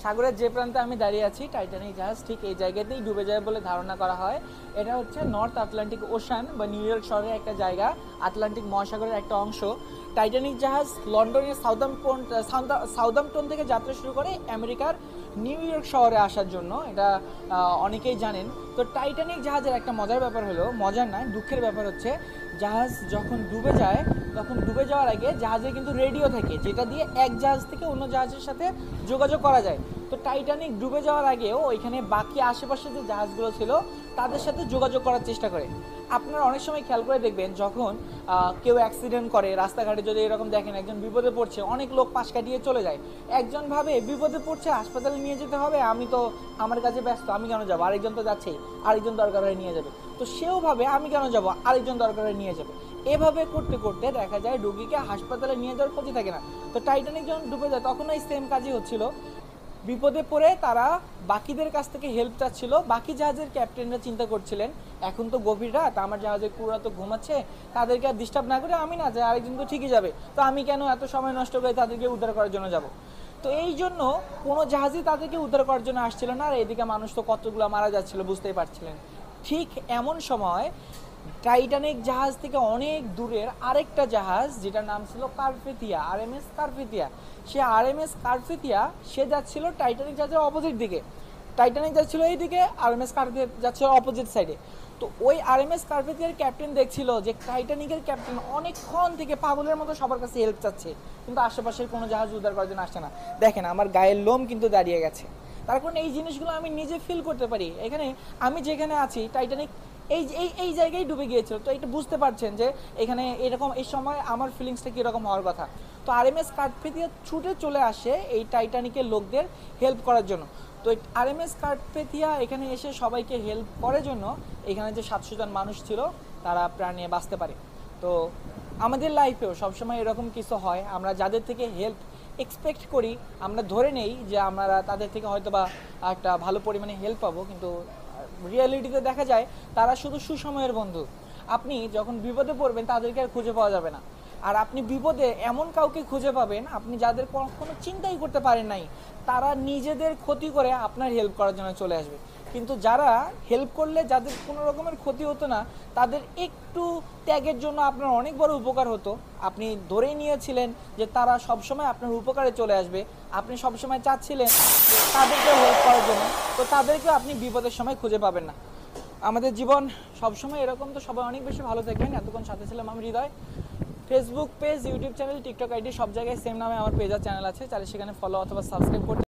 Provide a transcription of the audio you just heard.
সাগরের যে প্রান্তে আমি দাঁড়িয়ে আছি টাইটানিক জাহাজ ঠিক এই জায়গাতেই ডুবে যায় বলে ধারণা করা হয়। এটা হচ্ছে নর্থ আটলান্টিক ওশান বা নিউ ইয়র্ক শহরের একটা জায়গা, আটলান্টিক মহাসাগরের একটা অংশ। টাইটানিক জাহাজ লন্ডনের সাউদাম্পটন থেকে যাত্রা শুরু করে আমেরিকার নিউ ইয়র্ক শহরে আসার জন্য। এটা অনেকেই জানেন। তো টাইটানিক জাহাজের একটা মজার ব্যাপার হলো, মজার নয় দুঃখের ব্যাপার হচ্ছে, জাহাজ যখন ডুবে যায় তখন ডুবে যাওয়ার আগে জাহাজে কিন্তু রেডিও থাকে, যেটা দিয়ে এক জাহাজ থেকে অন্য জাহাজের সাথে যোগাযোগ করা যায়। তো টাইটানিক ডুবে যাওয়ার আগেও ওইখানে বাকি আশেপাশে যে জাহাজগুলো ছিল তাদের সাথে যোগাযোগ করার চেষ্টা করে। আপনারা অনেক সময় খেয়াল করে দেখবেন যখন কেউ অ্যাক্সিডেন্ট করে, রাস্তাঘাটে যদি এরকম দেখেন একজন বিপদে পড়ছে, অনেক লোক পাশ কাটিয়ে চলে যায়। একজন ভাবে বিপদে পড়ছে, হাসপাতালে নিয়ে যেতে হবে, আমি তো আমার কাছে ব্যস্ত, আমি কেন যাবো, আরেকজন তো যাচ্ছেই, আরেকজন দরকার হয়ে নিয়ে যাবে। তো সেও ভাবে আমি কেন যাবো, আরেকজন দরকার হয়ে নিয়ে যাবে। এভাবে করতে করতে দেখা যায় রোগীকে হাসপাতালে নিয়ে যাওয়ার খোঁজই থাকে না। তো টাইটানিক যখন ডুবে যায় তখন এই সেম কাজই হচ্ছিল। বিপদে পড়ে তারা বাকিদের কাছ থেকে হেল্প চাচ্ছিল। বাকি জাহাজের ক্যাপ্টেনরা চিন্তা করছিলেন এখন তো গভীর রাত, আমার জাহাজের ক্রুরা তো ঘুমাচ্ছে, তাদেরকে আর ডিস্টার্ব না করে আমি না যাই, আরেকজন তো ঠিকই যাবে, তো আমি কেন এত সময় নষ্ট করে তাদেরকে উদ্ধার করার জন্য যাব। তো এই জন্য কোনো জাহাজই তাদেরকে উদ্ধার করার জন্য আসছিল না। আর এদিকে মানুষ তো কতগুলো মারা যাচ্ছিল বুঝতেই পারছিলেন। ঠিক এমন সময় টাইটানিক জাহাজ থেকে অনেক দূরের আরেকটা জাহাজ, যেটার নাম ছিল কারপেথিয়া, আরএমএস কারপেথিয়া, সে আরএমএস কারপেথিয়া সে যাচ্ছিল টাইটানিক জাহাজের অপোজিট দিকে। টাইটানিক যাচ্ছিল এই দিকে, আরএমএস কারপেথিয়া যাচ্ছিল অপোজিট সাইডে। তো ওই আরএমএস কারপেথিয়ার ক্যাপ্টেন দেখছিল যে টাইটানিকের ক্যাপ্টেন অনেকক্ষণ থেকে পাগলের মতো সবার কাছে হেল্প চাচ্ছে, কিন্তু আশেপাশের কোনো জাহাজ উদ্ধার করার জন্য আসছে না। দেখেন আমার গায়ের লোম কিন্তু দাঁড়িয়ে গেছে। তার কারণ এই জিনিসগুলো আমি নিজে ফিল করতে পারি। এখানে আমি যেখানে আছি টাইটানিক এই এই এই জায়গায় ডুবে গিয়েছিল, তো এটা বুঝতে পারছেন যে এখানে এরকম এই সময় আমার ফিলিংসটা কীরকম হওয়ার কথা। তো আরএমএস কারপেথিয়া ছুটে চলে আসে এই টাইটানিকের লোকদের হেল্প করার জন্য। তো আরএমএস কারপেথিয়া এখানে এসে সবাইকে হেল্প করার জন্য, এখানে যে 700 জন মানুষ ছিল তারা প্রাণে বাঁচতে পারে। তো আমাদের লাইফেও সবসময় এরকম কিছু হয়, আমরা যাদের থেকে হেল্প এক্সপেক্ট করি, আমরা ধরে নেই যে আমরা তাদের থেকে হয়তো বা একটা ভালো পরিমাণে হেল্প পাবো, কিন্তু রিয়েলিটিতে দেখা যায় তারা শুধু সুসময়ের বন্ধু। আপনি যখন বিপদে পড়বেন তাদেরকে আর খুঁজে পাওয়া যাবে না। আর আপনি বিপদে এমন কাউকে খুঁজে পাবেন আপনি যাদের কোনো চিন্তাই করতে পারেন নাই, তারা নিজেদের ক্ষতি করে আপনার হেল্প করার জন্য চলে আসবে। কিন্তু যারা হেল্প করলে যাদের কোনো রকমের ক্ষতি হতো না, তাদের একটু ত্যাগের জন্য আপনার অনেক বড় উপকার হতো। আপনি ধরেই নিয়েছিলেন যে তারা সবসময় আপনার উপকারে চলে আসবে, আপনি সবসময় চাচ্ছিলেন যে তাদেরকে হেল্প করার জন্য, তো তাদেরকে আপনি বিপদের সময় খুঁজে পাবেন না। আমাদের জীবন সবসময় এরকম। তো সবাই অনেক বেশি ভালো থাকবেন। এতক্ষণ সাথে ছিলাম আমি Hridoy. Facebook page, YouTube channel, TikTok ID সব জায়গায় সেম নামে আমার পেজ আর চ্যানেল আছে, চাইলে সেখানে ফলো অথবা সাবস্ক্রাইব করতে